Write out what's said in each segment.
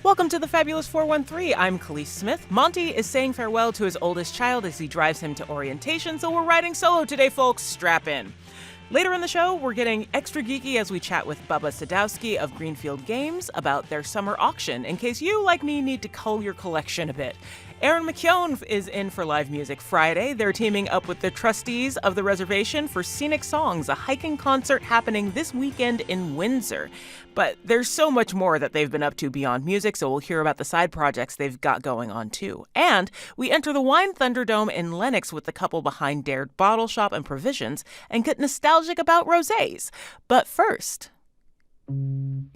Welcome to the Fabulous 413. I'm Khalees Smith. Monte is saying farewell to his oldest child as he drives him to orientation, so we're riding solo today, folks. Strap in. Later in the show, we're getting extra geeky as we chat with Bubba Sadowski of Greenfield Games about their summer auction, in case you, like me, need to cull your collection a bit. Erin McKeown is in for Live Music Friday. They're teaming up with the trustees of the reservation for Scenic Songs, a hiking concert happening this weekend in Windsor. But there's so much more that they've been up to beyond music, so we'll hear about the side projects they've got going on too. And we enter the Wine Thunderdome in Lenox with the couple behind Dare Bottleshop and Provisions and get nostalgic about rosés. But first...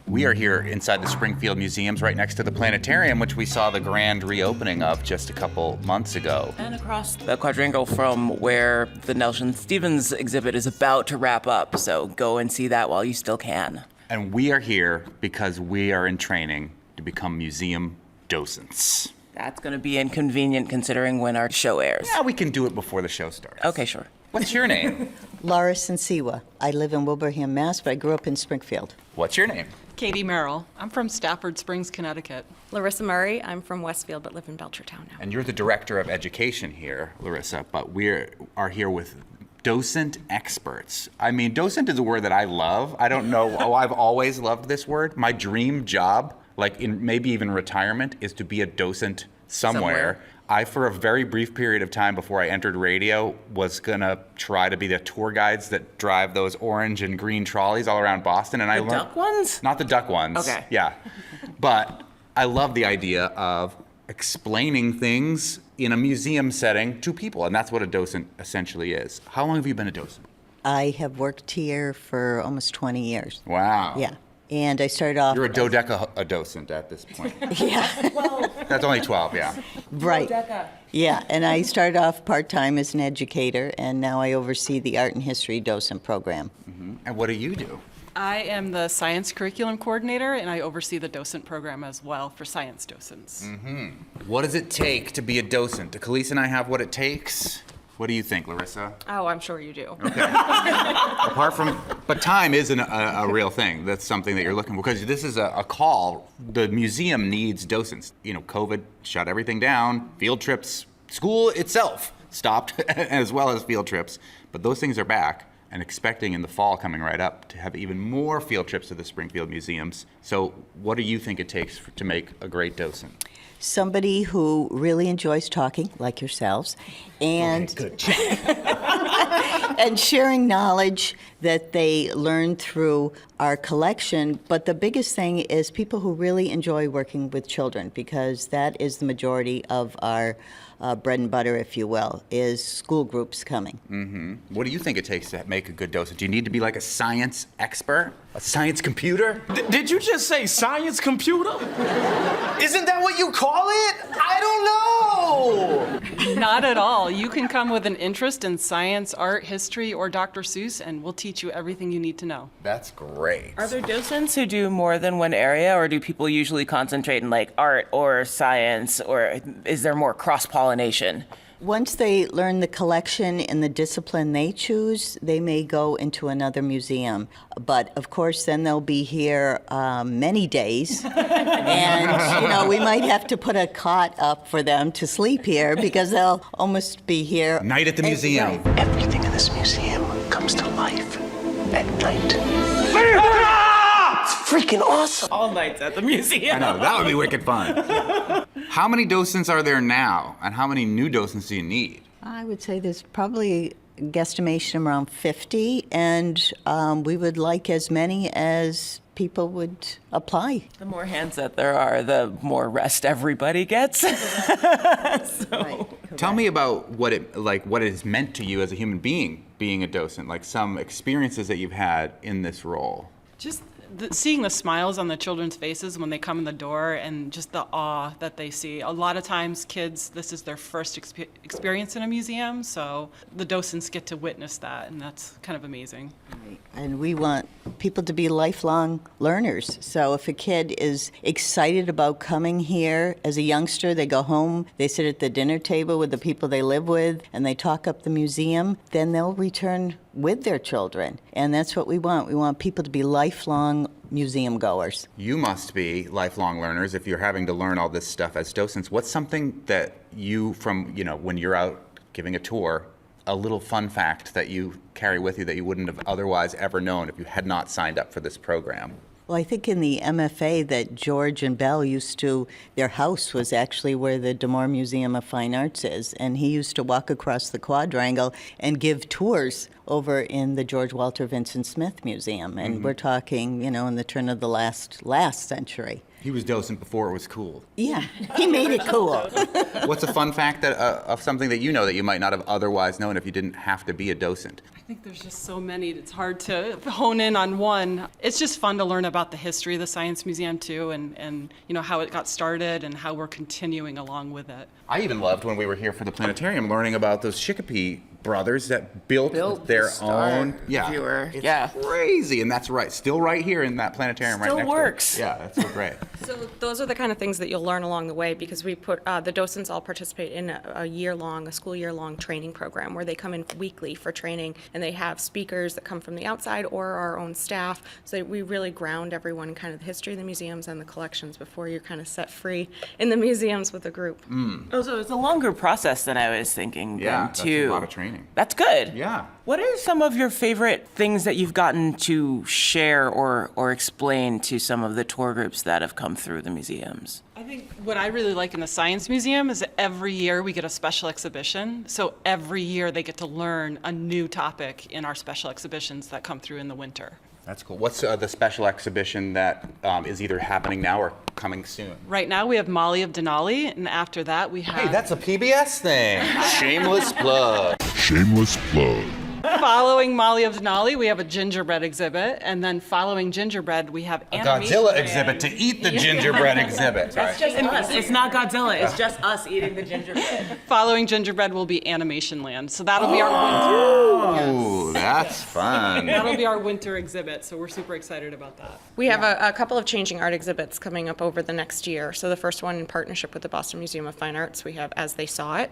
We are here inside the Springfield Museums right next to the planetarium, which we saw the grand reopening of just a couple months ago. And across the quadrangle from where the Nelson Stevens exhibit is about to wrap up, so go and see that while you still can. And we are here because we are in training to become museum docents. That's going to be inconvenient considering when our show airs. Yeah, we can do it before the show starts. Okay, sure. What's your name? Laura Sensiwa. I live in Wilbraham, Mass., but I grew up in Springfield. What's your name? Katie Merrill. I'm from Stafford Springs, Connecticut. Larissa Murray. I'm from Westfield but live in Belchertown now. And you're the director of education here, Larissa, but we are here with docent experts. I mean, docent is a word that I love. I don't know, I've always loved this word. My dream job, like in maybe even retirement, is to be a docent somewhere. I, for a very brief period of time before I entered radio, was gonna try to be the tour guides that drive those orange and green trolleys all around Boston. And I learned, duck ones? Not the duck ones. Okay. Yeah. But I love the idea of explaining things in a museum setting to people, and that's what a docent essentially is. How long have you been a docent? I have worked here for almost 20 years. Wow. Yeah. And I started off... You're a docent at this point. Yeah. That's only 12, yeah. Right. Yeah, and I started off part-time as an educator, and now I oversee the art and history docent program. Mm-hmm. And what do you do? I am the science curriculum coordinator, and I oversee the docent program as well for science docents. Mm-hmm. What does it take to be a docent? Do Khalees and I have what it takes? What do you think, Larissa? Oh, I'm sure you do. Okay. But time isn't a real thing. That's something that you're looking for, because this is a call. The museum needs docents. You know, COVID shut everything down, field trips, school itself stopped, as well as field trips. But those things are back, and expecting in the fall coming right up to have even more field trips to the Springfield Museums. So what do you think it takes to make a great docent? Somebody who really enjoys talking, like yourselves, and Okay, good. Check. and sharing knowledge that they learn through our collection. But the biggest thing is people who really enjoy working with children, because that is the majority of our bread and butter, if you will, is school groups coming. Mm-hmm. What do you think it takes to make a good docent? Do you need to be like a science expert? A science computer? Did you just say science computer? Isn't that what you call it? I don't know. Not at all. You can come with an interest in science, art, history, or Dr. Seuss, and we'll teach you everything you need to know. That's great. Are there docents who do more than one area, or do people usually concentrate in like art or science, or is there more cross-pollination? Once they learn the collection and the discipline they choose, they may go into another museum. But of course, then they'll be here many days. And, you know, we might have to put a cot up for them to sleep here because they'll almost be here. Night at the museum. Right. Everything in this museum comes to life at night. It's freaking awesome. All nights at the museum. I know, that would be wicked fun. How many docents are there now, and how many new docents do you need? I would say there's probably a guesstimation around 50, and we would like as many as people would apply. The more hands that there are, the more rest everybody gets. Tell me about what it has meant to you as a human being a docent, like some experiences that you've had in this role. Just seeing the smiles on the children's faces when they come in the door, and just the awe that they see. A lot of times kids, this is their first experience in a museum, so the docents get to witness that, and that's kind of amazing. And we want people to be lifelong learners. So if a kid is excited about coming here as a youngster, they go home, they sit at the dinner table with the people they live with, and they talk up the museum, then they'll return with their children. And that's what we want. We want people to be lifelong museum goers. You must be lifelong learners if you're having to learn all this stuff as docents. What's something that you, from, when you're out giving a tour, a little fun fact that you carry with you that you wouldn't have otherwise ever known if you had not signed up for this program? Well, I think in the MFA that George and Belle their house was actually where the D'Amour Museum of Fine Arts is, and he used to walk across the quadrangle and give tours over in the George Walter Vincent Smith Museum, and we're talking, in the turn of the last century. He was docent before it was cool. Yeah, he made it cool. What's a fun fact of something that you know that you might not have otherwise known if you didn't have to be a docent? I think there's just so many, it's hard to hone in on one. It's just fun to learn about the history of the Science Museum too, and how it got started and how we're continuing along with it. I even loved when we were here for the planetarium learning about those Chicopee brothers that built their own viewer. It's crazy, and that's right, still right here in that planetarium right Still next works. to it. Yeah, that's so great. So those are the kind of things that you'll learn along the way, because we put the docents all participate in a school year-long training program where they come in weekly for training, and they have speakers that come from the outside or our own staff. So we really ground everyone in kind of the history of the museums and the collections before you're kind of set free in the museums with a group. Oh, so it's a longer process than I was thinking. Yeah, then, that's too. a lot of training. That's good. Yeah. What are some of your favorite things that you've gotten to share or explain to some of the tour groups that have come through the museums? I think what I really like in the Science Museum is that every year we get a special exhibition. So every year they get to learn a new topic in our special exhibitions that come through in the winter. That's cool. What's the special exhibition that is either happening now or coming soon? Right now we have Molly of Denali, and after that we have... Hey, that's a PBS thing. Shameless plug. Shameless plug. Following Molly of Denali, we have a gingerbread exhibit, and then following gingerbread, we have A animation Godzilla land. exhibit to eat the gingerbread exhibit. Sorry. It's not Godzilla. It's just us eating the gingerbread. Following gingerbread will be Animation Land, so that'll be our winter. Ooh, that's fun. That'll be our winter exhibit, so we're super excited about that. We have a couple of changing art exhibits coming up over the next year. So the first one in partnership with the Boston Museum of Fine Arts, we have As They Saw It,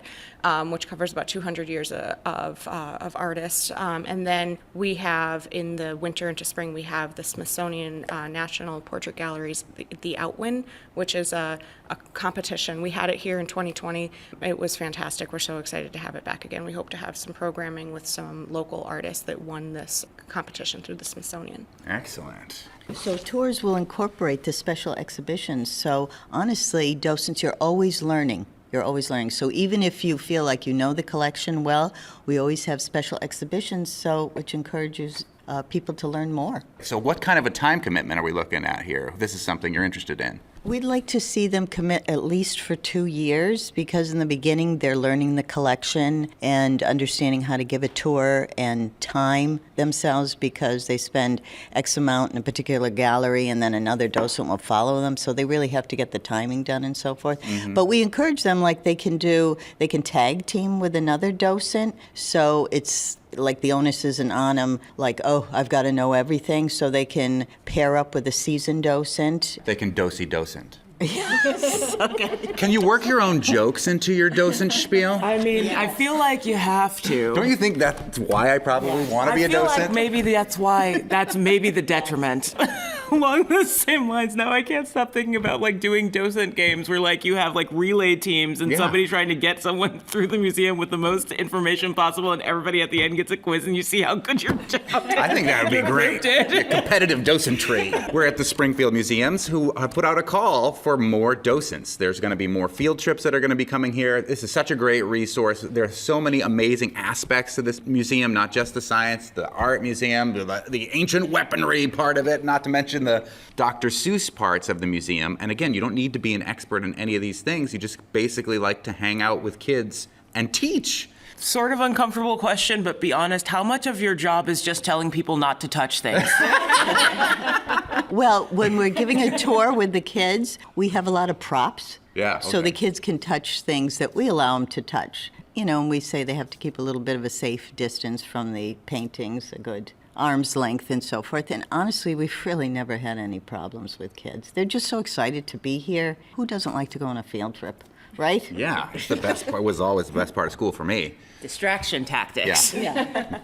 which covers about 200 years of artists. And then we have, in the winter into spring, we have the Smithsonian National Portrait Gallery's the Outwin, which is a competition. We had it here in 2020. It was fantastic. We're so excited to have it back again. We hope to have some programming with some local artists that won this competition through the Smithsonian. Excellent. So tours will incorporate the special exhibitions. So honestly, docents, you're always learning. You're always learning. So even if you feel like you know the collection well, we always have special exhibitions, which encourages people to learn more. So what kind of a time commitment are we looking at here? This is something you're interested in. We'd like to see them commit at least for 2 years, because in the beginning they're learning the collection and understanding how to give a tour and time themselves, because they spend X amount in a particular gallery and then another docent will follow them. So they really have to get the timing done and so forth. But we encourage them, like they can tag team with another docent. So it's like the onus isn't on them, like, oh, I've got to know everything, so they can pair up with a seasoned docent. They can docent. Can you work your own jokes into your docent spiel? I mean, I feel like you have to. Don't you think that's why I probably want to be a I feel docent? like maybe that's maybe the detriment. Along the same lines, now I can't stop thinking about like doing docent games where like you have like relay teams and somebody trying to get someone through the museum with the most information possible, and everybody at the end gets a quiz and you see how good your job is. I think that would be great. Did. Yeah, competitive docentry. We're at the Springfield Museums, who have put out a call for more docents. There's going to be more field trips that are going to be coming here. This is such a great resource. There are so many amazing aspects to this museum, not just the science, the art museum, the ancient weaponry part of it, not to mention the Dr. Seuss parts of the museum. And again, you don't need to be an expert in any of these things. You just basically like to hang out with kids and teach. Sort of uncomfortable question, but be honest, how much of your job is just telling people not to touch things? Well, when we're giving a tour with the kids, we have a lot of props. Yeah, So okay. the kids can touch things that we allow them to touch. And we say they have to keep a little bit of a safe distance from the paintings, a good arm's length and so forth. And honestly, we've really never had any problems with kids. They're just so excited to be here. Who doesn't like to go on a field trip, right? Yeah, it's the best part. Was always the best part of school for me. Distraction tactics. Yeah.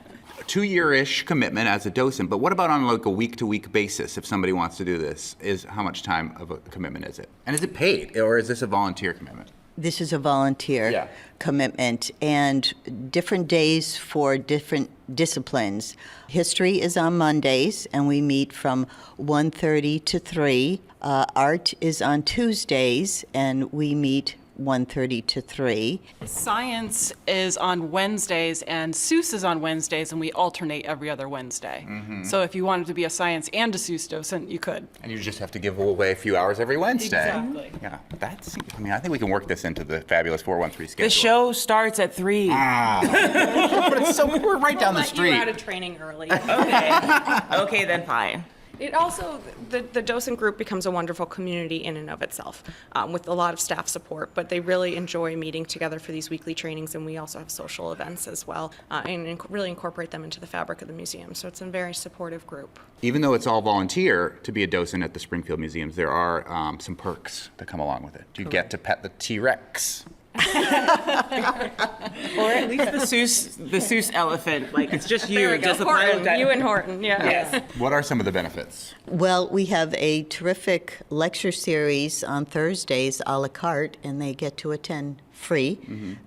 2-year-ish commitment as a docent, but what about on like a week-to-week basis if somebody wants to do this? How much time of a commitment is it? And is it paid, or is this a volunteer commitment? This is a volunteer commitment, and different days for different disciplines. History is on Mondays, and we meet from 1:30 to 3. Art is on Tuesdays, and we meet 1:30 to 3. Science is on Wednesdays and Seuss is on Wednesdays, and we alternate every other Wednesday. So if you wanted to be a science and a Seuss docent, you could. And you just have to give away a few hours every Wednesday. Exactly. Yeah, I think we can work this into the fabulous 413 schedule. The show starts at 3. But it's we're right down the Let you out street. of training early. Okay, then fine. It also, the docent group becomes a wonderful community in and of itself, with a lot of staff support, but they really enjoy meeting together for these weekly trainings, and we also have social events as well, and really incorporate them into the fabric of the museum. So it's a very supportive group. Even though it's all volunteer to be a docent at the Springfield Museums, there are some perks that come along with it. You get to pet the T-Rex. Or at least the Seuss elephant. Like, it's just you. There we go. Just the Horton, pilot guy. you and Horton, yeah. Yes. What are some of the benefits? Well, we have a terrific lecture series on Thursdays, a la carte, and they get to attend free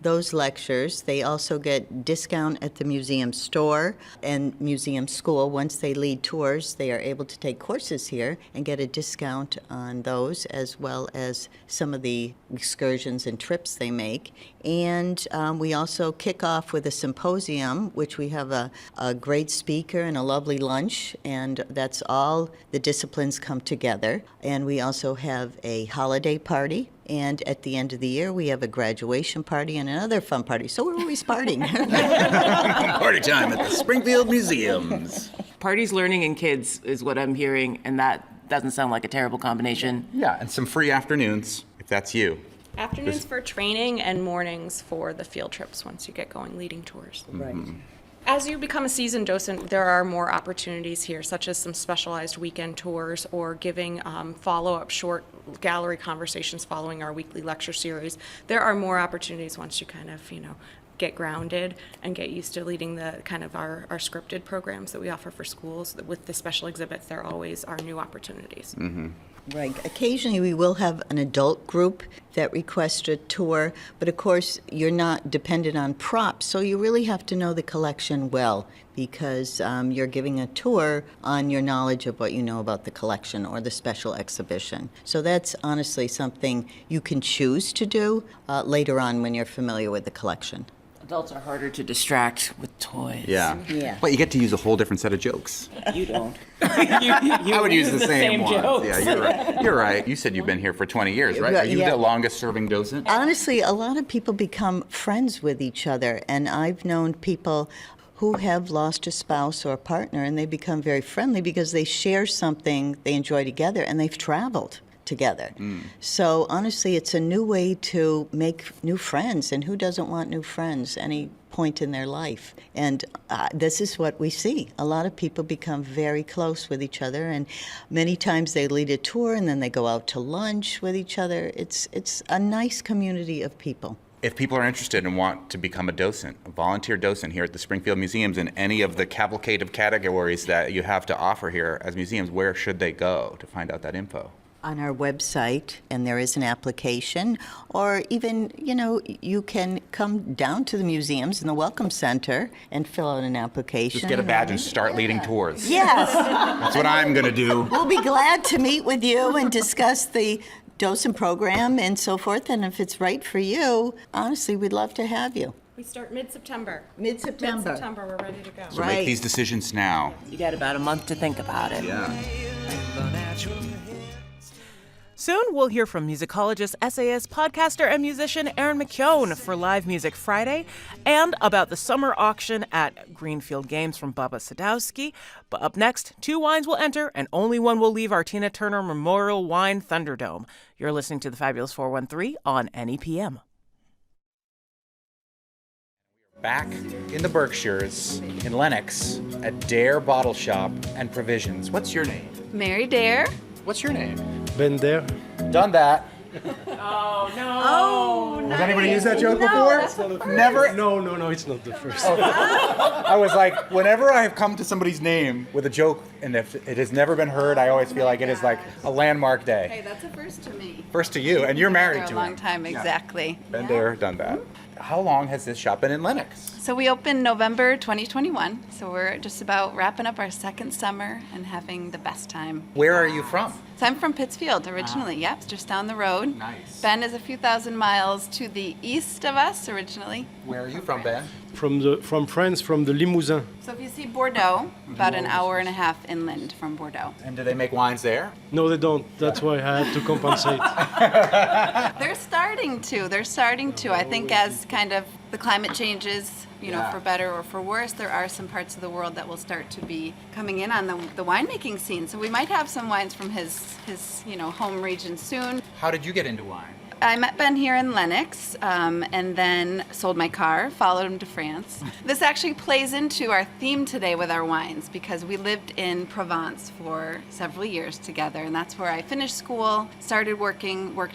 those lectures. They also get discount at the museum store and museum school. Once they lead tours, they are able to take courses here and get a discount on those, as well as some of the excursions and trips they make. And we also kick off with a symposium, which we have a great speaker and a lovely lunch, and that's all the disciplines come together. And we also have a holiday party. And at the end of the year, we have a graduation party and another fun party. So we're always partying. Party time at the Springfield Museums. Parties, learning, and kids is what I'm hearing, and that doesn't sound like a terrible combination. Yeah, and some free afternoons, if that's you. Afternoons for training and mornings for the field trips once you get going, leading tours. Right. As you become a seasoned docent, there are more opportunities here, such as some specialized weekend tours or giving follow-up short gallery conversations following our weekly lecture series. There are more opportunities once you kind of, get grounded and get used to leading the kind of our scripted programs that we offer for schools. With the special exhibits, there always are new opportunities. Right. Occasionally, we will have an adult group that requests a tour, but of course, you're not dependent on props, so you really have to know the collection well, because you're giving a tour on your knowledge of what you know about the collection or the special exhibition. So that's honestly something you can choose to do later on when you're familiar with the collection. Adults are harder to distract with toys. Yeah. Yeah. But you get to use a whole different set of jokes. You don't. I would use the same ones. jokes. Yeah, you're right. You're right. You said you've been here for 20 years, right? Are you Yeah. the longest serving docent? Honestly, a lot of people become friends with each other, and I've known people who have lost a spouse or a partner, and they become very friendly because they share something they enjoy together, and they've traveled together. So honestly, it's a new way to make new friends, and who doesn't want new friends any point in their life? And this is what we see. A lot of people become very close with each other, and many times they lead a tour and then they go out to lunch with each other. It's a nice community of people. If people are interested and want to become a docent, a volunteer docent here at the Springfield Museums in any of the cavalcade of categories that you have to offer here as museums, where should they go to find out that info? On our website, and there is an application, or even, you can come down to the museums in the Welcome Center and fill out an application. Just get a badge and start leading tours. Yes. That's what I'm going to do. We'll be glad to meet with you and discuss the docent program and so forth, and if it's right for you, honestly, we'd love to have you. We start mid-September. Mid-September. Mid-September, we're ready to go. So Right. make these decisions now. You got about a month to think about it. Yeah. Soon, we'll hear from musicologist, essayist, podcaster, and musician Erin McKeown for Live Music Friday, and about the summer auction at Greenfield Games from Bubba Sadowski. But up next, 2 wines will enter, and only one will leave our Tina Turner Memorial Wine Thunderdome. You're listening to the Fabulous 413 on NEPM. back in the Berkshires, in Lenox, at Dare Bottleshop and Provisions. What's your name? Mary Dare. What's your name? Been there. Done that. Oh, Has anybody used that joke before? Never. No, it's not the first. I was like, whenever I have come to somebody's name with a joke, and if it has never been heard, I always feel like it is like a landmark day. Hey, that's a first to me. First to you, and you're married For to a long him. time, exactly. Been there, done that. How long has this shop been in Lenox? So we opened November 2021. So we're just about wrapping up our second summer and having the best time. Where are you from? So I'm from Pittsfield originally. Yep, just down the road. Nice. Ben is a few thousand miles to the east of us originally. Where are you from, Ben? From France, from the Limousin. So if you see Bordeaux, about an hour and a half inland from Bordeaux. And do they make wines there? No, they don't. That's why I had to compensate. They're starting to. I think as kind of the climate changes, Yeah. for better or for worse, there are some parts of the world that will start to be coming in on the winemaking scene. So we might have some wines from his home region soon. How did you get into wine? I met Ben here in Lenox, and then sold my car, followed him to France. This actually plays into our theme today with our wines because we lived in Provence for several years together, and that's where I finished school, started worked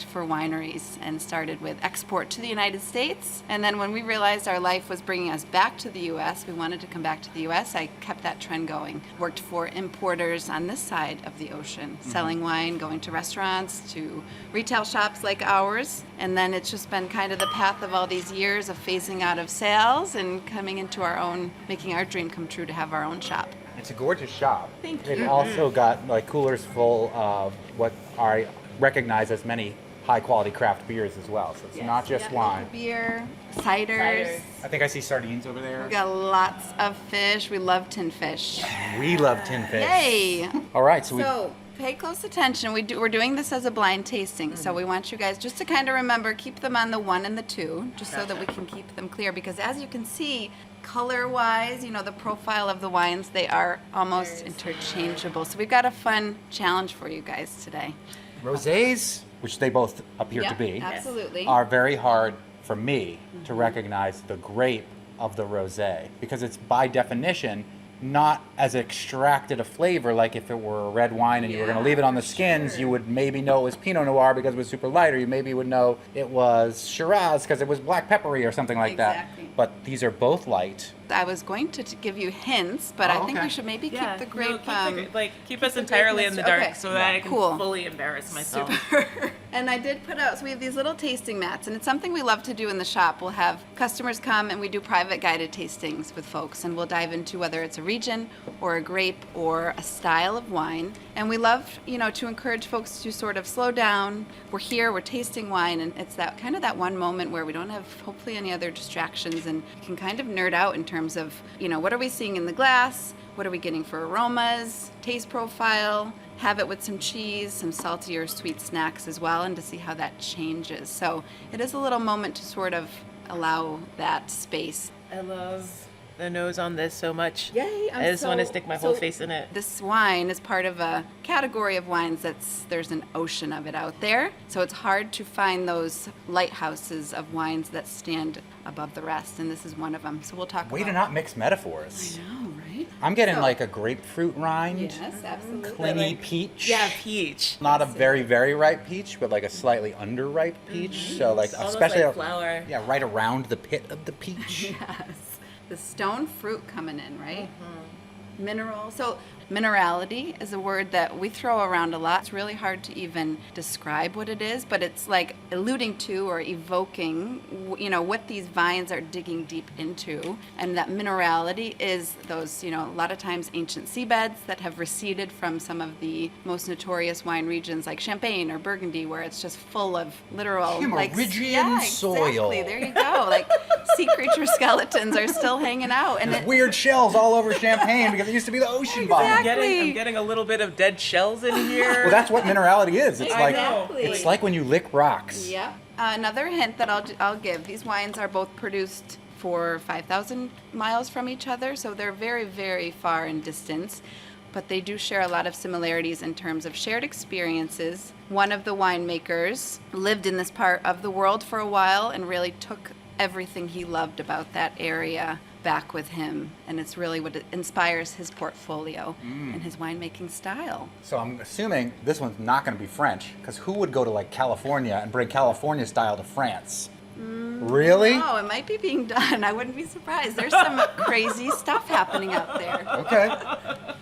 for wineries, and started with export to the United States. And then when we realized our life was bringing us back to the U.S., we wanted to come back to the U.S., I kept that trend going. Worked for importers on this side of the ocean, selling wine, going to restaurants, to retail shops like ours. And then it's just been kind of the path of all these years of phasing out of sales and coming into our own, making our dream come true to have our own shop. It's a gorgeous shop. Thank It you. also got like coolers full of what I recognize as many high quality craft beers as well. So it's not just wine. Beer, ciders. I think I see sardines over there. We got lots of fish. We love tin fish. We love tin fish. Yay! All right, so, So pay close attention. We're doing this as a blind tasting, so we want you guys just to kind of remember, keep them on the 1 and the 2, just so that we can keep them clear. Because as you can see, color-wise, the profile of the wines, they are almost interchangeable. So we've got a fun challenge for you guys today. rosés, which they both appear to Yep, be, absolutely. are very hard for me to recognize the grape of the rosé because it's by definition not as extracted a flavor like if it were a red wine and you were going to leave it on the skins, you would maybe know it was Pinot Noir because it was super light, or you maybe would know it was Shiraz because it was black peppery or something like Exactly. that. But these are both light. I was going to give you hints, but I think okay. we should maybe keep the grape. Keep us entirely in the dark Okay. so that I can Cool. fully embarrass myself. And I did put out, so we have these little tasting mats, and it's something we love to do in the shop. We'll have customers come and we do private guided tastings with folks, and we'll dive into whether it's a region or a grape or a style of wine. And we love, to encourage folks to sort of slow down. We're here, we're tasting wine, and it's that kind of that one moment where we don't have hopefully any other distractions and can kind of nerd out in terms of, what are we seeing in the glass? What are we getting for aromas, taste profile? Have it with some cheese, some salty or sweet snacks as well, and to see how that changes. So it is a little moment to sort of allow that space. I love the nose on this so much. Yay, I just want to stick my whole face in it. This wine is part of a category of wines there's an ocean of it out there. So it's hard to find those lighthouses of wines that stand above the rest, and this is one of them. So we'll talk Way about to not mix metaphors. I know, right? I'm getting So- like a grapefruit rind, Yes, absolutely. clingy peach. Yeah, peach. Not a very, very ripe peach, but like a slightly underripe peach. So like, Almost especially like flour. yeah, right around the pit of the peach. Yes. The stone fruit coming in, right? Mineral. So minerality is a word that we throw around a lot. It's really hard to even describe what it is, but it's like alluding to or evoking, what these vines are digging deep into. And that minerality is those, a lot of times ancient seabeds that have receded from some of the most notorious wine regions like Champagne or Burgundy, where it's just full of literal Cameroonian soil. Exactly. There you go. Like sea creature skeletons are still hanging out, and it, Weird shells all over Champagne because it used to be the ocean bottom. I'm getting a little bit of dead shells in here. Well, that's what minerality is. It's like Exactly. it's like when you lick rocks. Yep. Another hint that I'll give: these wines are both produced for 5,000 miles from each other, so they're very, very far in distance. But they do share a lot of similarities in terms of shared experiences. One of the winemakers lived in this part of the world for a while and really took everything he loved about that area back with him, and it's really what inspires his portfolio and his winemaking style. So I'm assuming this one's not going to be French, because who would go to like California and bring California style to France? Really? Oh, it might be being done. I wouldn't be surprised. There's some crazy stuff happening out there. Okay.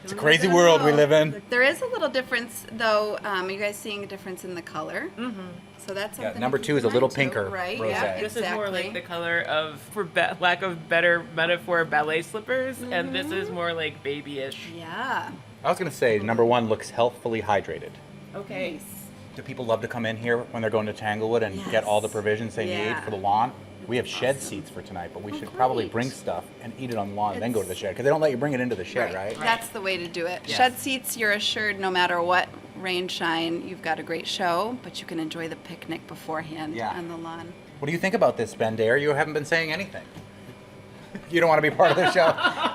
It's a crazy world we live in. There is a little difference, though. Are you guys seeing a difference in the color? Mm-hmm. So that's something. Yeah, number to two keep is a in little mind, too, pinker right? rosé. Yeah, This is more like exactly. the color of, for lack of better metaphor, ballet slippers, and this is more like babyish. Yeah. I was going to say number one looks healthfully hydrated. Okay. Do people love to come in here when they're going to Tanglewood and get all the provisions they need Yeah. for the lawn? We have shed seats for tonight, but we should probably great. bring stuff and eat it on the lawn and then go to the shed, because they don't let you bring it into the shed, right? That's the way to do it. Yes. Shed seats, you're assured no matter what rain, shine, you've got a great show, but you can enjoy the picnic beforehand Yeah. on the lawn. What do you think about this, Ben Dare? You haven't been saying anything. You don't want to be part of the show?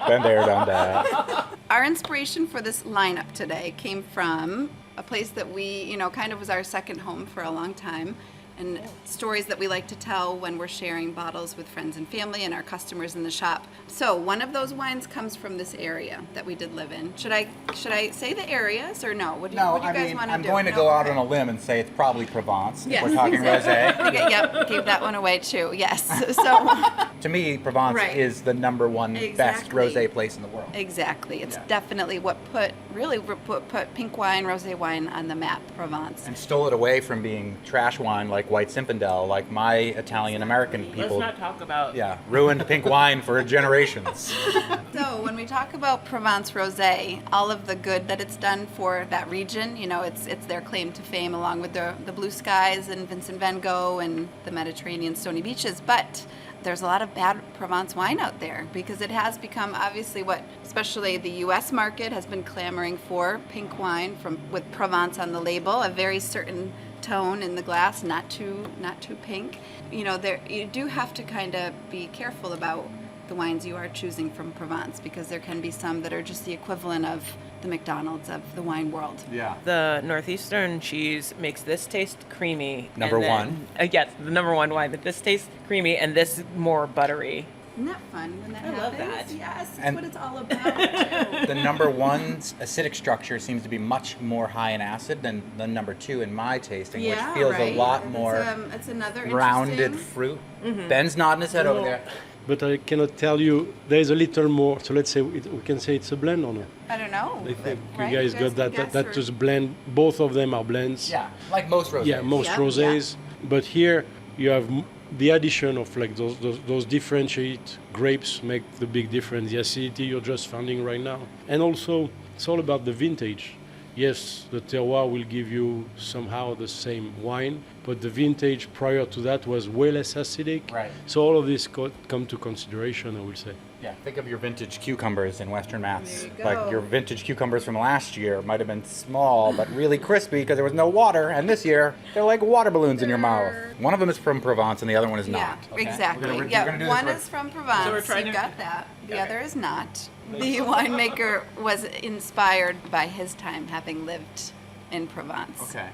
Ben Dare done that. Our inspiration for this lineup today came from a place that we, kind of was our second home for a long time, and stories that we like to tell when we're sharing bottles with friends and family and our customers in the shop. So one of those wines comes from this area that we did live in. Should I say the areas or no? What do you guys want to do? I'm going to No? go out Okay. on a limb and say it's probably Provence. Yes, If we're talking exactly. rosé. Yep, gave that one away too. Yes. So To me, Provence Right. is the number one best Exactly. rosé place in the world. exactly, it's Yeah. definitely what put pink wine, rosé wine on the map. Provence. And stole it away from being trash wine like White Zinfandel, like my Italian-American Let's people. not talk about. Yeah, ruined pink wine for generations. So when we talk about Provence rosé, all of the good that it's done for that region, it's their claim to fame, along with the blue skies and Vincent van Gogh and the Mediterranean stony beaches. But there's a lot of bad Provence wine out there, because it has become obviously what, especially the U.S. market, has been clamoring for: pink wine with Provence on the label, a very certain tone in the glass, not too pink. You do have to kind of be careful about the wines you are choosing from Provence, because there can be some that are just the equivalent of the McDonald's of the wine world. Yeah. The Northeastern cheese makes this taste creamy. Number and then- one. Yes, the number one wine. That this tastes creamy and this more buttery. Isn't that fun when that I love happens? that. Yes, that's And- what it's all about. The number one's acidic structure seems to be much more high in acid than the number two in my tasting, which feels a lot more It's another rounded interesting- fruit. Ben's nodding his head over there. But I cannot tell you. There is a little more. So let's say we can say it's a blend or no? I don't know. I think right? you guys got that. can That guess, or- just blend. Both of them are blends. Yeah, like most rosés. Yeah, most Yeah, rosés. But here you have the addition of like those differentiate grapes make the big difference. The acidity you're just finding right now, and also it's all about the vintage. Yes, the terroir will give you somehow the same wine, but the vintage prior to that was way less acidic. Right. So all of this come to consideration, I will say. Yeah, think of your vintage cucumbers in Western Mass. There you Like go. your vintage cucumbers from last year might have been small but really crispy because there was no water, and this year they're like water balloons in your mouth. One of them is from Provence and the other one is Yeah, not. okay? exactly. We're gonna do this One for- is from Provence. So we're trying you to- got that. The other is not. The winemaker was inspired by his time having lived in Provence. Okay.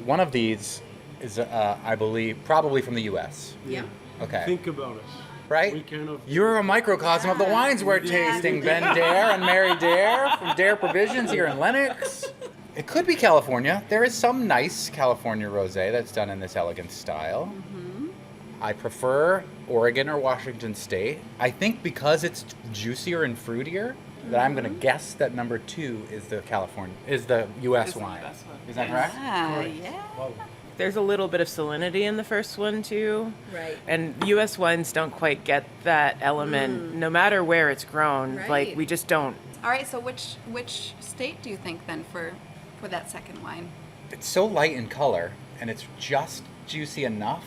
One of these is, I believe, probably from the U.S. Yeah. Okay. Think about us. Right? We kind of You're a microcosm of the wines we're tasting, Ben Dare and Mary Dare from Dare Provisions here in Lenox. It could be California. There is some nice California rosé that's done in this elegant style. I prefer Oregon or Washington State. I think because it's juicier and fruitier, that I'm going to guess that number two is the U.S. wine. Is that correct? Ah, yeah. There's a little bit of salinity in the first one too. Right. And U.S. wines don't quite get that element, no matter where it's grown. Like Right. we just don't. All right. So which state do you think then for that second wine? It's so light in color, and it's just juicy enough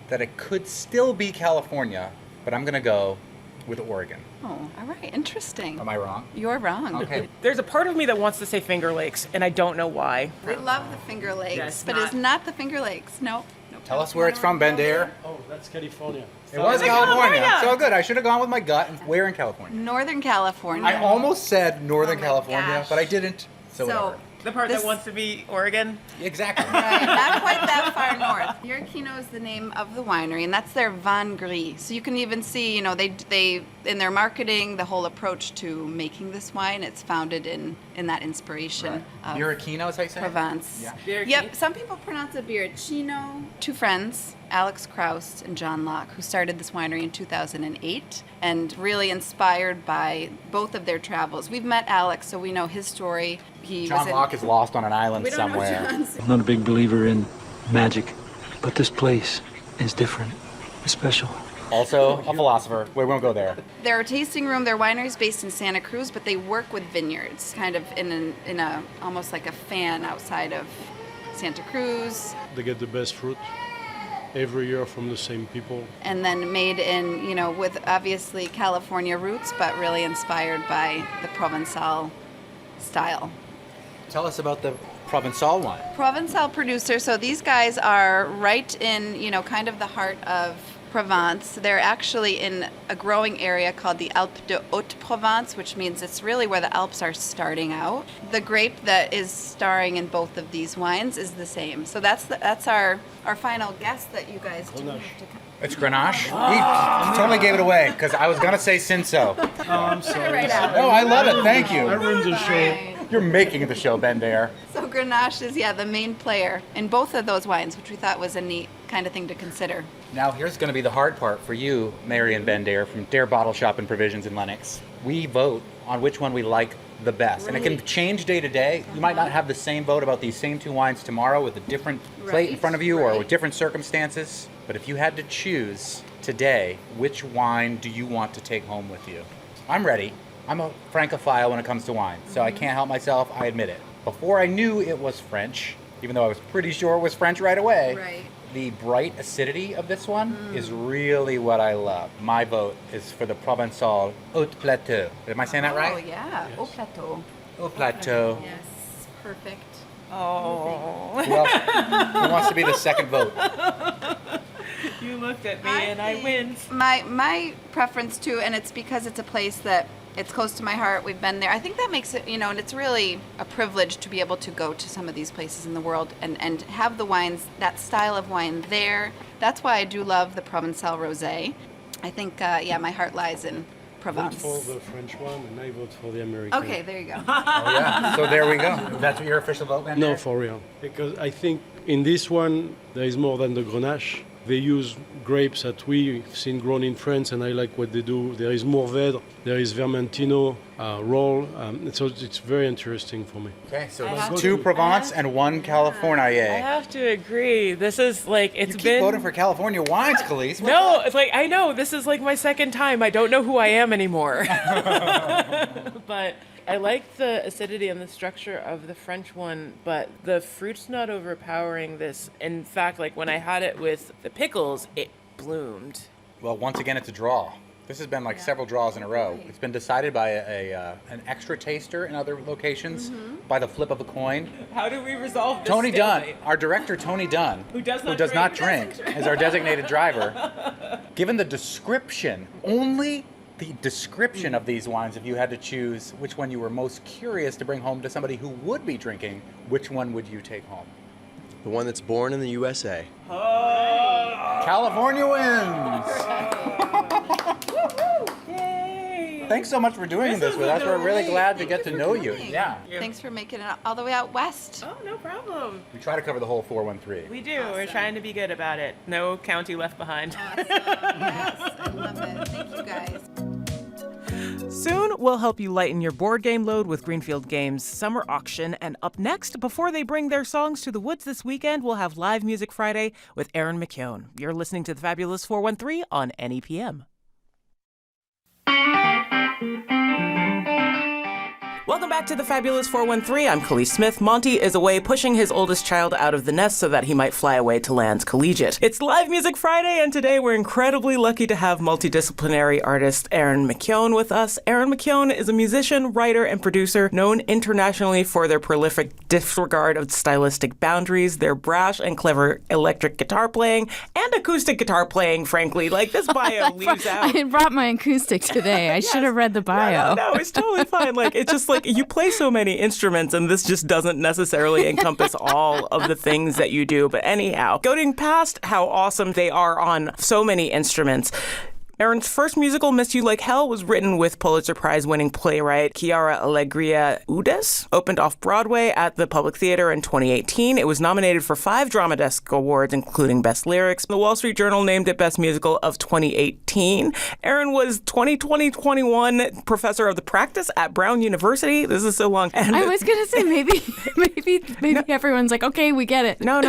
that it could still be California, but I'm going to go with Oregon. Oh, all right. Interesting. Am I wrong? You're wrong. Okay. There's a part of me that wants to say Finger Lakes, and I don't know why. We love the Finger Lakes, Yeah, it's but it's not the Finger Lakes. Nope. Tell us where it's from, Ben Dare. Oh, that's California. It was California. So good. I should have gone with my gut. Where in California? Northern California. I almost said Northern Oh my California, gosh. but I didn't. So whatever. The part This- that wants to be Oregon. Exactly. Right, not quite that far north. Bierkino is the name of the winery, and that's their Vin Gris. So you can even see, they in their marketing, the whole approach to making this wine, it's founded in that inspiration of Bierkino, is how you say it? Provence. Yeah. Bierkino. Yep, some people pronounce it Bierkino. Two friends, Alex Kraus and John Locke, who started this winery in 2008 and really inspired by both of their travels. We've met Alex, so we know his story. John Locke is lost on an island We don't know somewhere. John's. I'm not a big believer in magic, but this place is different. It's special. Also a philosopher. We won't go there. Their tasting room, their winery is based in Santa Cruz, but they work with vineyards, kind of in a almost like a fan outside of Santa Cruz, They get the best fruit every year from the same people. and then made in, with obviously California roots, but really inspired by the Provençal style. Tell us about the Provençal wine. Provençal producer, so these guys are right in, kind of the heart of Provence. They're actually in a growing area called the Alpes de Haute-Provence, which means it's really where the Alps are starting out. The grape that is starring in both of these wines is the same. So that's our final guess that you guys do have to come. It's Grenache. He totally gave it away because I was going to say Cinsault. Oh, I'm sorry. Right out. No, I love it. Thank I you. ruined the show. You're making the show, Ben Dare. So Grenache is, the main player in both of those wines, which we thought was a neat kind of thing to consider. Now, here's going to be the hard part for you, Mary and Ben Dare from Dare Bottleshop and Provisions in Lenox. We vote on which one we like the best. And it can change day to day. You might not have the same vote about these same two wines tomorrow with a different plate in front of you or with different circumstances. But if you had to choose today, which wine do you want to take home with you? I'm ready. I'm a Francophile when it comes to wine, so I can't help myself, I admit it. Before I knew it was French, even though I was pretty sure it was French right away, Right. the bright acidity of this one is really what I love. My vote is for the Provençal Haute Plateau. Am I saying that Oh, right? yeah. Au plateau. Haute Plateau. Yes. Perfect. Oh. Who wants to be the second vote? You looked at me and I win. My preference too, and it's because it's a place that it's close to my heart. We've been there. I think that makes it, and it's really a privilege to be able to go to some of these places in the world and have the wines, that style of wine there. That's why I do love the Provençal Rosé. I think, my heart lies in Vote Provence. for the French one, and I vote for the American. Okay, there you go. Oh, yeah. So there we go. That's your official vote, Ben? No, for real. Because I think in this one, there is more than the Grenache. They use grapes that we've seen grown in France, and I like what they do. There is Mourvèdre, there is Vermentino, Roll. So it's very interesting for me. Okay, so I it's have two to- Provence and one California. I have to agree. This is like, You it's keep been. voting for California wines, Khalees. What's No, up? it's like, I know, this is like my second time. I don't know who I am anymore. But I like the acidity and the structure of the French one, but the fruit's not overpowering this. In fact, like when I had it with the pickles, it bloomed. Well, once again, it's a draw. This has been like several draws in a row. It's been decided by an extra taster in other locations by the flip of a coin. How do we resolve this Tony Dunn, stalemate? our director Tony Dunn, Who does not not drink. drink, is our designated driver. Given the description, only the description of these wines, if you had to choose which one you were most curious to bring home to somebody who would be drinking, which one would you take home? The one that's born in the USA. California wins! Yay! Thanks so much for doing this with us. We're really glad to get to know you. coming. Yeah. Thanks for making it all the way out west. Oh, no problem. We try to cover the whole 413. We do. We're trying to be good about it. No county left behind. Awesome. Yes, I love it. Thank you guys. Soon, we'll help you lighten your board game load with Greenfield Games' summer auction. And up next, before they bring their songs to the woods this weekend, we'll have Live Music Friday with Erin McKeown. You're listening to the Fabulous 413 on NEPM. Welcome back to the Fabulous 413. I'm Khalees Smith. Monte is away pushing his oldest child out of the nest so that he might fly away to Lands Collegiate. It's Live Music Friday, and today we're incredibly lucky to have multidisciplinary artist Erin McKeown with us. Erin McKeown is a musician, writer, and producer known internationally for their prolific disregard of stylistic boundaries, their brash and clever electric guitar playing, and acoustic guitar playing, frankly. Like, this bio leaves out. I brought my acoustic today. I should have read the bio. No, it's totally fine. Like, it's just like you play so many instruments, and this just doesn't necessarily encompass all of the things that you do. But anyhow, going past how awesome they are on so many instruments, Erin's first musical, Miss You Like Hell, was written with Pulitzer Prize-winning playwright Chiara Alegria Udes. Opened off-Broadway at the Public Theater in 2018. It was nominated for 5 Drama Desk Awards, including Best Lyrics. The Wall Street Journal named it Best Musical of 2018. Erin was 2020-21 Professor of the Practice at Brown University. This is so long. And I was going to say, maybe everyone's like, okay, we get it. No.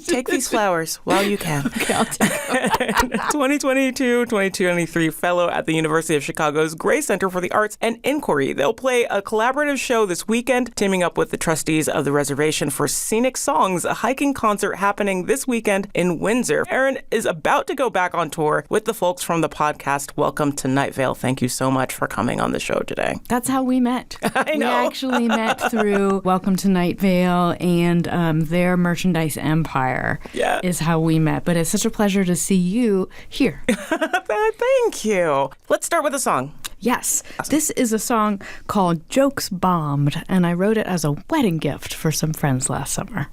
Take these flowers while you can. Okay, I'll take them. 2022-2023 fellow at the University of Chicago's Gray Center for the Arts and Inquiry. They'll play a collaborative show this weekend, teaming up with the trustees of the Reservation for Scenic Songs, a hiking concert happening this weekend in Windsor. Erin is about to go back on tour with the folks from the podcast Welcome to Night Vale. Thank you so much for coming on the show today. That's how we met. I know. We actually met through Welcome to Night Vale and their merchandise empire is how we met. But it's such a pleasure to see you here. Thank you. Let's start with a song. Yes. This is a song called Jokes Bombed, and I wrote it as a wedding gift for some friends last summer.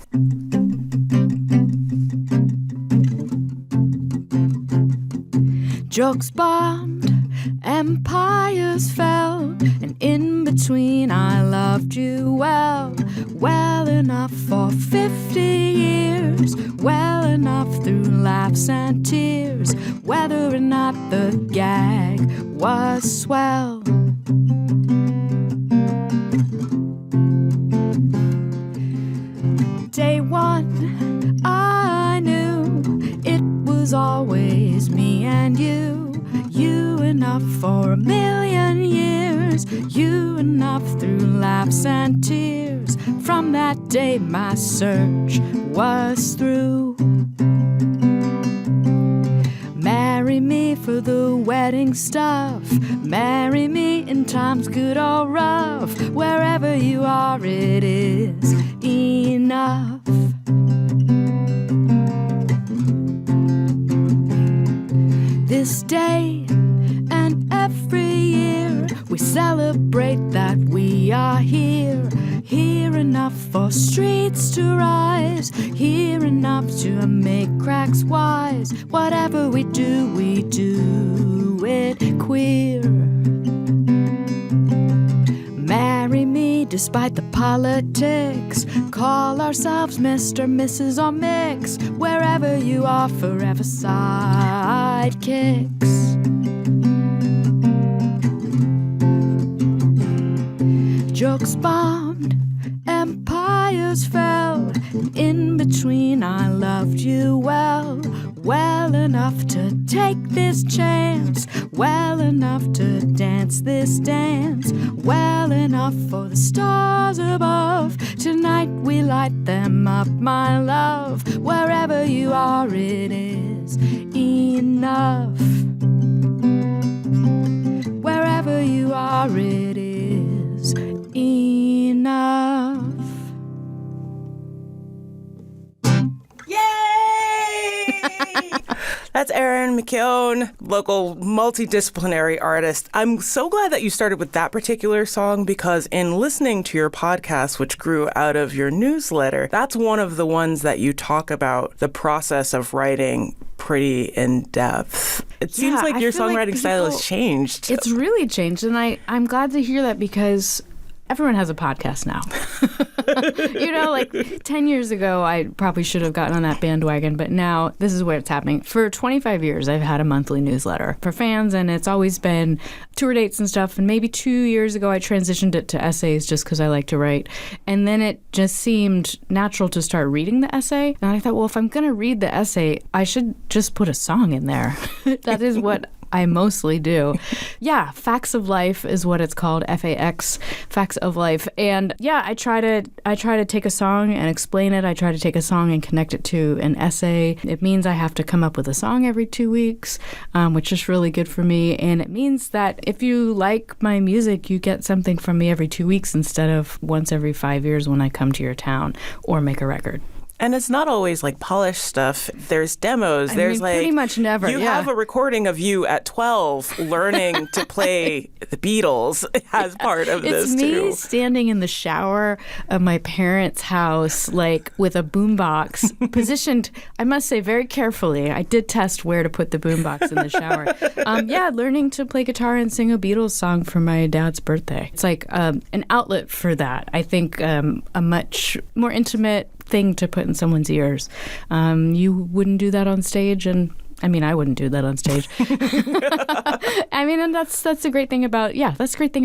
Jokes bombed, empires fell, and in between I loved you well, well enough for 50 years, well enough through laughs and tears, whether or not the gag was swell. Day one, I knew it was always me and you, you enough for a million years, you enough through laughs and tears. From that day my search was through. Marry me for the wedding stuff, marry me in times good or rough, wherever you are it is enough. This day and every year we celebrate that we are here, here enough for streets to rise, here enough to make cracks wise, whatever we do it queer. Marry me despite the politics, call ourselves Mr., Mrs. or Mix, wherever you are forever sidekicks. Jokes bombed, empires fell, in between I loved you well, well enough to take this chance, well enough to dance this dance, well enough for the stars above. Tonight we light them up, my love, wherever you are it is enough. Wherever you are it is enough. That's Erin McKeown, local multidisciplinary artist. I'm so glad that you started with that particular song because in listening to your podcast, which grew out of your newsletter, that's one of the ones that you talk about the process of writing pretty in depth. It seems like your songwriting style has changed. It's really changed, and I'm glad to hear that because everyone has a podcast now. You know, like 10 years ago, I probably should have gotten on that bandwagon, but now this is where it's happening. For 25 years, I've had a monthly newsletter for fans, and it's always been tour dates and stuff. And maybe 2 years ago, I transitioned it to essays just because I like to write. And then it just seemed natural to start reading the essay. And I thought, well, if I'm going to read the essay, I should just put a song in there. That is what I mostly do. Yeah, Facts of Life is what it's called, FAX, Facts of Life. And yeah, I try to take a song and explain it. I try to take a song and connect it to an essay. It means I have to come up with a song every 2 weeks, which is really good for me. And it means that if you like my music, you get something from me every 2 weeks instead of once every 5 years when I come to your town or make a record. And it's not always like polished stuff. There's demos. There's like pretty much never. You have a recording of you at 12 learning to play the Beatles as part of this It's too. me standing in the shower of my parents' house, like with a boombox positioned, I must say, very carefully. I did test where to put the boombox in the shower. Learning to play guitar and sing a Beatles song for my dad's birthday. It's like an outlet for that. I think a much more intimate thing to put in someone's ears. You wouldn't do that on stage, and I wouldn't do that on stage. And that's the great thing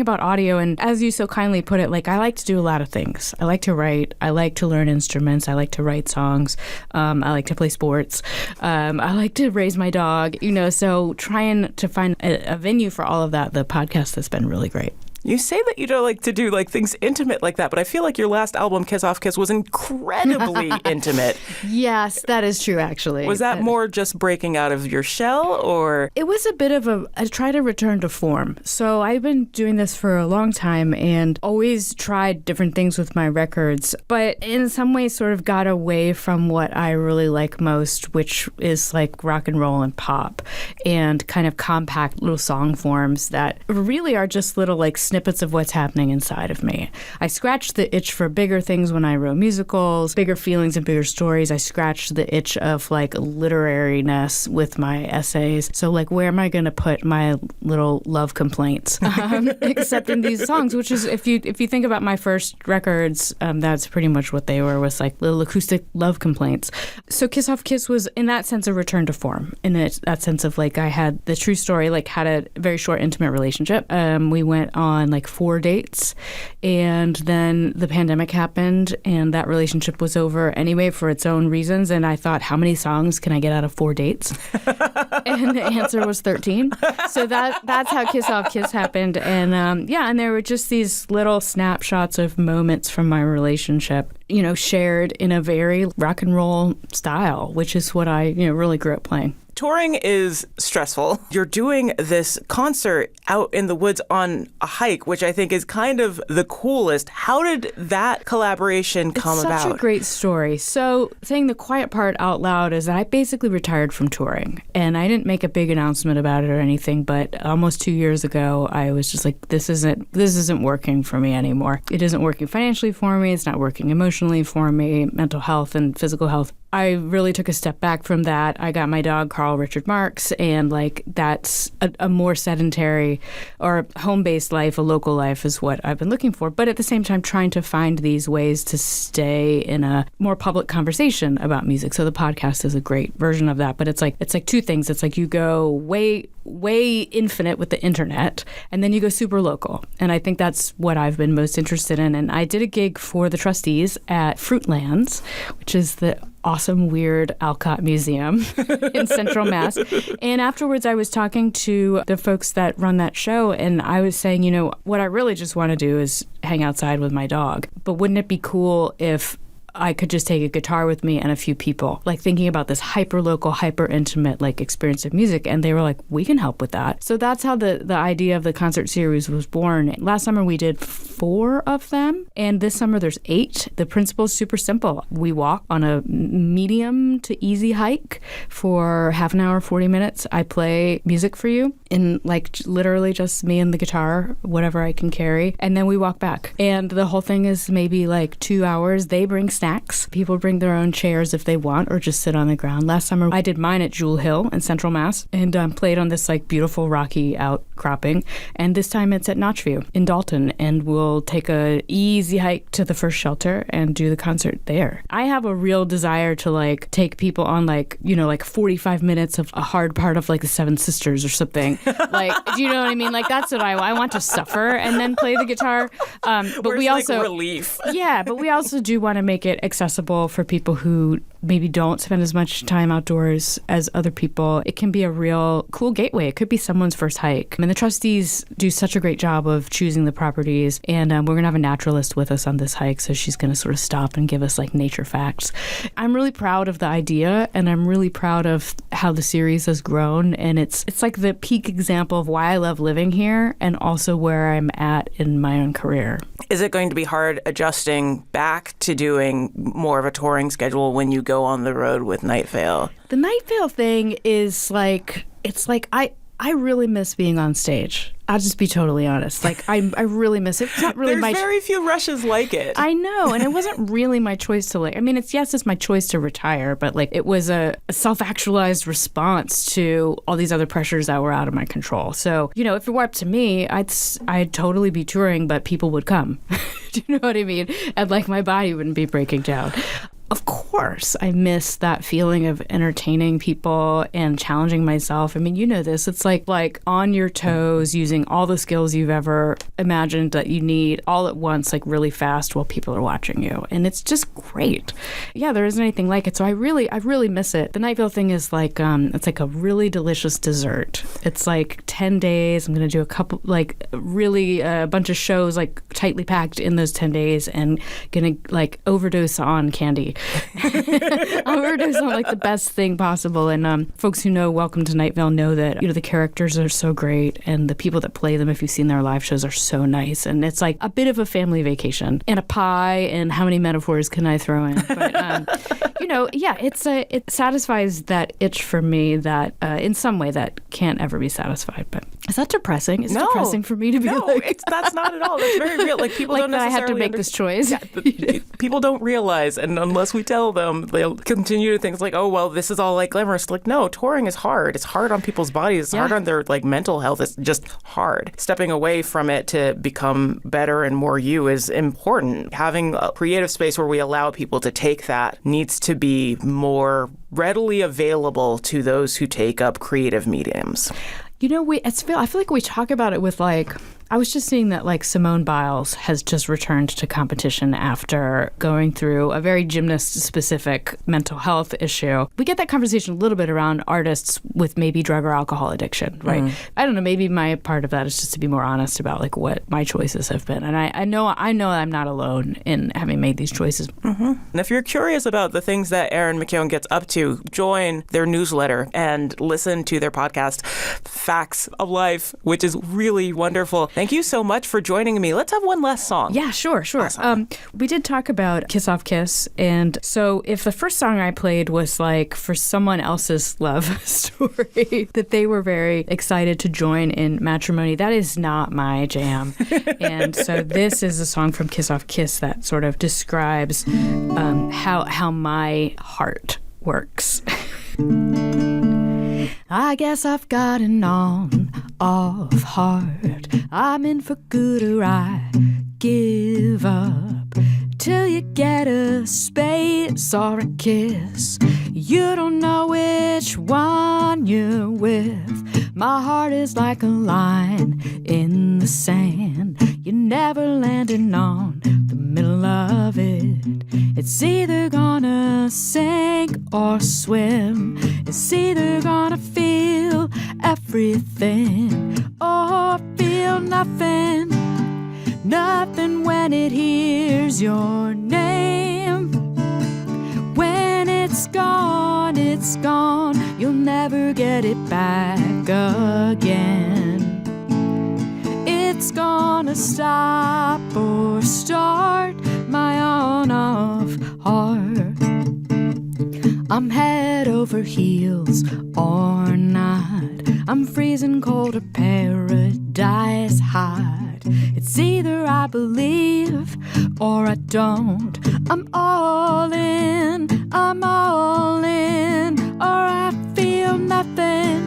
about audio. And as you so kindly put it, like, I like to do a lot of things. I like to write. I like to learn instruments. I like to write songs. I like to play sports. I like to raise my dog. So trying to find a venue for all of that, the podcast has been really great. You say that you don't like to do like things intimate like that, but I feel like your last album, Kiss Off Kiss, was incredibly intimate. Yes, that is true, actually. Was that more just breaking out of your shell, or? It was a bit of a try to return to form. So I've been doing this for a long time and always tried different things with my records, but in some ways sort of got away from what I really like most, which is like rock and roll and pop and kind of compact little song forms that really are just little like snippets of what's happening inside of me. I scratched the itch for bigger things when I wrote musicals, bigger feelings and bigger stories. I scratched the itch of like literariness with my essays. So like, where am I going to put my little love complaints? Except in these songs, which is, if you think about my first records, that's pretty much what they were, was like little acoustic love complaints. So Kiss Off Kiss was in that sense a return to form, in that sense of like, I had the true story, like had a very short intimate relationship. We went on like 4 dates, and then the pandemic happened and that relationship was over anyway for its own reasons. And I thought, how many songs can I get out of 4 dates? And the answer was 13. So that's how Kiss Off Kiss happened. And and there were just these little snapshots of moments from my relationship, shared in a very rock and roll style, which is what I really grew up playing. Touring is stressful. You're doing this concert out in the woods on a hike, which I think is kind of the coolest. How did that collaboration come about? It's such a great story. So saying the quiet part out loud is that I basically retired from touring, and I didn't make a big announcement about it or anything, but almost 2 years ago, I was just like, this isn't working for me anymore. It isn't working financially for me. It's not working emotionally for me, mental health and physical health. I really took a step back from that. I got my dog, Carl Richard Marks, and like that's a more sedentary or home-based life, a local life is what I've been looking for. But at the same time, trying to find these ways to stay in a more public conversation about music. So the podcast is a great version of that. But it's like two things. It's like you go way infinite with the internet, and then you go super local. And I think that's what I've been most interested in. And I did a gig for the trustees at Fruitlands, which is the awesome, weird Alcott Museum in Central Mass. And afterwards, I was talking to the folks that run that show, and I was saying, what I really just want to do is hang outside with my dog. But wouldn't it be cool if I could just take a guitar with me and a few people, like thinking about this hyper-local, hyper-intimate like experience of music. And they were like, we can help with that. So that's how the idea of the concert series was born. Last summer, we did 4 of them. And this summer, there's 8. The principle is super simple. We walk on a medium to easy hike for half an hour, 40 minutes. I play music for you in like literally just me and the guitar, whatever I can carry. And then we walk back. And the whole thing is maybe like 2 hours. They bring snacks. People bring their own chairs if they want, or just sit on the ground. Last summer, I did mine at Jewel Hill in Central Mass, and played on this like beautiful rocky outcropping. And this time it's at Notchview in Dalton, and we'll take a easy hike to the first shelter and do the concert there. I have a real desire to like take people on like 45 minutes of a hard part of like the Seven Sisters or something. Like, do you know what I mean? Like, that's what I want to suffer and then play the guitar. But we also like relief. Yeah, but we also do want to make it accessible for people who maybe don't spend as much time outdoors as other people. It can be a real cool gateway. It could be someone's first hike. I mean, the trustees do such a great job of choosing the properties, and we're going to have a naturalist with us on this hike, so she's going to sort of stop and give us like nature facts. I'm really proud of the idea, and I'm really proud of how the series has grown, and it's like the peak example of why I love living here and also where I'm at in my own career. Is it going to be hard adjusting back to doing more of a touring schedule when you go on the road with Night Vale? The Night Vale thing is like, it's like I really miss being on stage. I'll just be totally honest. Like, I really miss it. It's not really There's very few rushes like it. I know, and it wasn't really my choice to like. I mean, it's my choice to retire, but like it was a self-actualized response to all these other pressures that were out of my control. So, if it were up to me, I'd totally be touring, but people would come. Do you know what I mean? And like my body wouldn't be breaking down. Of course, I miss that feeling of entertaining people and challenging myself. I mean, you know this. It's like on your toes, using all the skills you've ever imagined that you need all at once, like really fast while people are watching you. And it's just great. Yeah, there isn't anything like it. So I really miss it. The Night Vale thing is like, it's like a really delicious dessert. It's like 10 days. I'm going to do a couple, like really a bunch of shows, like tightly packed in those 10 days and going to like overdose on candy. Overdose on like the best thing possible. And folks who know Welcome to Night Vale know that the characters are so great, and the people that play them, if you've seen their live shows, are so nice. And it's like a bit of a family vacation and a pie. And how many metaphors can I throw in? But yeah, it satisfies that itch for me that in some way that can't ever be satisfied. But is that depressing? Is it depressing for me to be like? That's not at all. That's very real. Like people like don't that necessarily I have to make this choice. Yeah, people don't realize, and unless we tell them, they'll continue to think like, oh well, this is all like glamorous. Like no, touring is hard. It's hard on people's bodies. It's hard on their like mental health. It's just hard. Stepping away from it to become better and more you is important. Having a creative space where we allow people to take that needs to be more readily available to those who take up creative mediums. I feel like we talk about it with like, I was just seeing that like Simone Biles has just returned to competition after going through a very gymnast-specific mental health issue. We get that conversation a little bit around artists with maybe drug or alcohol addiction, right? I don't know, maybe my part of that is just to be more honest about like what my choices have been. And I know I'm not alone in having made these choices. And if you're curious about the things that Erin McKeown gets up to, join their newsletter and listen to their podcast, Facts of Life, which is really wonderful. Thank you so much for joining me. Let's have one last song. Yeah, sure. Awesome. We did talk about Kiss Off Kiss, and so if the first song I played was like for someone else's love story that they were very excited to join in matrimony, that is not my jam. And so this is a song from Kiss Off Kiss that sort of describes how my heart works. I guess I've got an on-off heart. I'm in for good or I give up. Till you get a space or a kiss. You don't know which one you're with. My heart is like a line in the sand. You're never landing on the middle of it. It's either gonna sink or swim. It's either gonna feel everything or feel nothing. Nothing when it hears your name. When it's gone, it's gone. You'll never get it back again. It's gonna stop or start my on-off heart. I'm head over heels or not. I'm freezing cold or paradise hot. It's either I believe or I don't. I'm all in, or I feel nothing.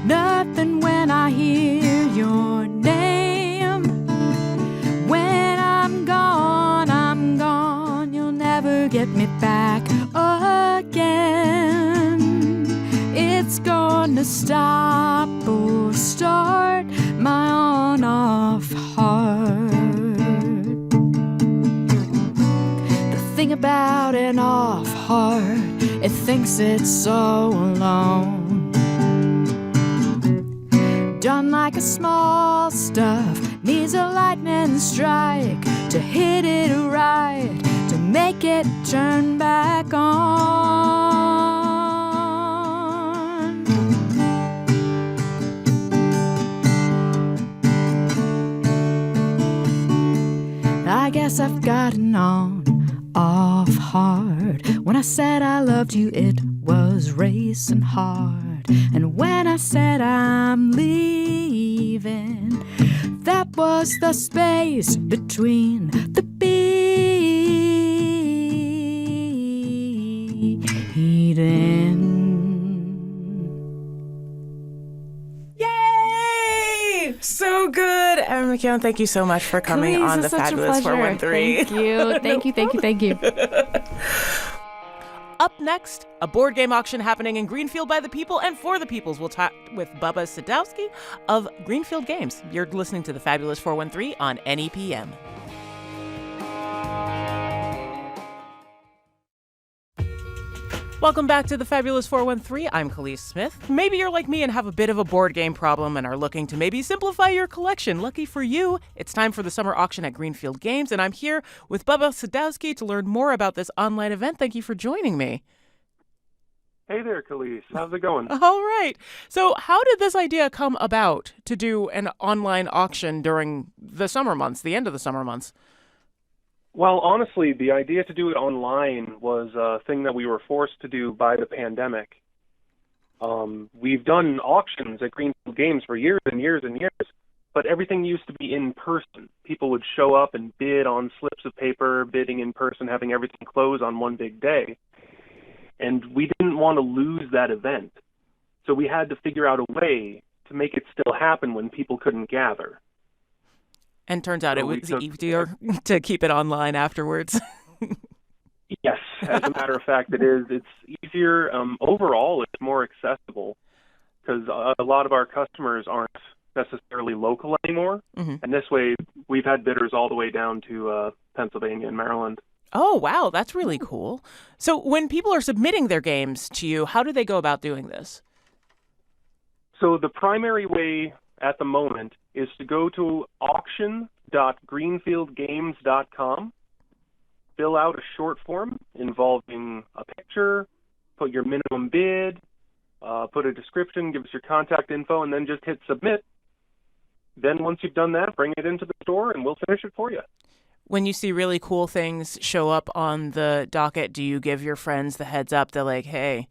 Nothing when I hear your name. When I'm gone, you'll never get me back again. It's gonna stop or start my on-off heart. The thing about an off heart, it thinks it's so alone. Done like a small stuff, needs a lightning strike to hit it right, to make it turn back on. guess I've gotten on off hard. When I said I loved you, it was racing hard. And when I said I'm leaving, that was the space between the Yay! So good. Erin McKeown, thank you so much for coming Please, on the it's such a Fabulous pleasure. 413. Thank you. Thank you. Up next, a board game auction happening in Greenfield by the people and for the peoples. We'll talk with Bubba Sadowski of Greenfield Games. You're listening to the Fabulous 413 on NEPM. Welcome back to the Fabulous 413. I'm Khalees Smith. Maybe you're like me and have a bit of a board game problem and are looking to maybe simplify your collection. Lucky for you, it's time for the summer auction at Greenfield Games, and I'm here with Bubba Sadowski to learn more about this online event. Thank you for joining me. Hey there, Khalees. How's it going? All right. So how did this idea come about to do an online auction during the summer months, the end of the summer months? Well, honestly, the idea to do it online was a thing that we were forced to do by the pandemic. We've done auctions at Greenfield Games for years and years and years, but everything used to be in person. People would show up and bid on slips of paper, bidding in person, having everything close on one big day. And we didn't want to lose that event. So we had to figure out a way to make it still happen when people couldn't gather. And turns out it was easier to keep it online afterwards. Yes, as a matter of fact, it is. It's easier. Overall, it's more accessible because a lot of our customers aren't necessarily local anymore. Mm-hmm. And this way, we've had bidders all the way down to Pennsylvania and Maryland. Oh, wow. That's really cool. So when people are submitting their games to you, how do they go about doing this? So the primary way at the moment is to go to auction.greenfieldgames.com, fill out a short form involving a picture, put your minimum bid, put a description, give us your contact info, and then just hit submit. Then once you've done that, bring it into the store and we'll finish it for you. When you see really cool things show up on the docket, do you give your friends the heads up? They're like, hey,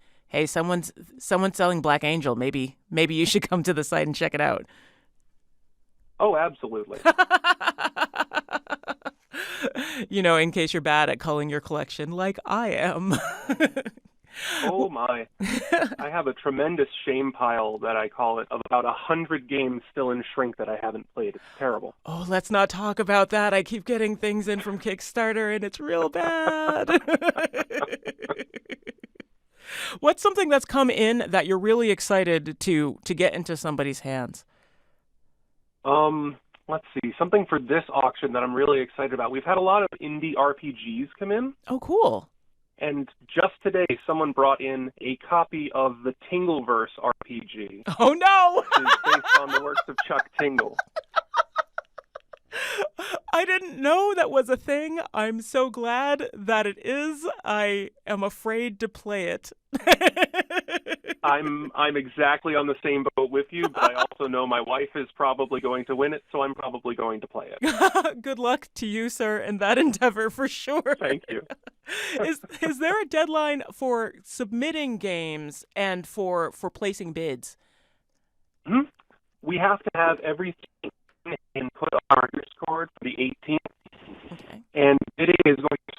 someone's selling Black Angel. Maybe you should come to the site and check it out. Oh, absolutely. You know, in case you're bad at culling your collection like I am. Oh, my. I have a tremendous shame pile, that I call it, of about 100 games still in shrink that I haven't played. It's terrible. Oh, let's not talk about that. I keep getting things in from Kickstarter, and it's real bad. What's something that's come in that you're really excited to get into somebody's hands? Let's see. Something for this auction that I'm really excited about. We've had a lot of indie RPGs come in. Oh, cool. And just today, someone brought in a copy of the Tingleverse RPG. Oh, no! Which is based on the works of Chuck Tingle. I didn't know that was a thing. I'm so glad that it is. I am afraid to play it. I'm exactly on the same boat with you, but I also know my wife is probably going to win it, so I'm probably going to play it. Good luck to you, sir, in that endeavor for sure. Thank you. Is there a deadline for submitting games and for placing bids? Mm-hmm. We have to have everything input on our Discord for the 18th. Okay. And bidding is going to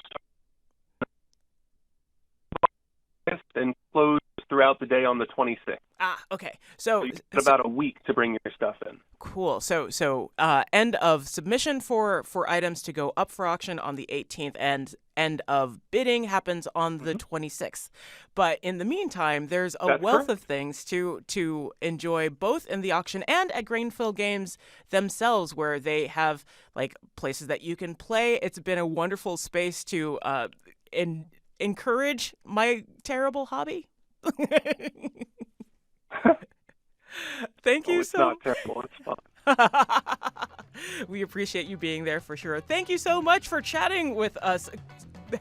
start and close throughout the day on the 26th. Ah, okay. So you've got about a week to bring your stuff in. Cool. So end of submission for items to go up for auction on the 18th, and end of bidding happens on the 26th. But in the meantime, there's a wealth of things to enjoy both in the auction and at Greenfield Games themselves, where they have like places that you can play. It's been a wonderful space to encourage my terrible hobby. Thank you It's not terrible. It's fun. We appreciate you being there for sure. Thank you so much for chatting with us,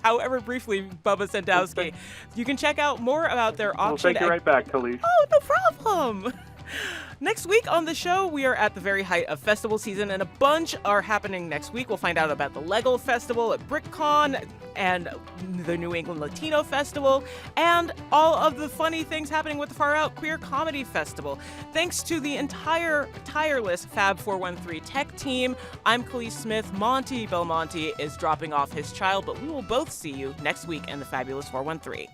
however briefly, Bubba Sadowski. You can check out more about their auction. We'll take you right back, Khalees. Oh, no problem. Next week on the show, we are at the very height of festival season, and a bunch are happening next week. We'll find out about the Lego Festival at BrickCon and the New England Latino Festival, and all of the funny things happening with the Far Out Queer Comedy Festival. Thanks to the entire tireless Fab 413 tech team, I'm Khalees Smith. Monte Belmonte is dropping off his child, but we will both see you next week in the Fabulous 413.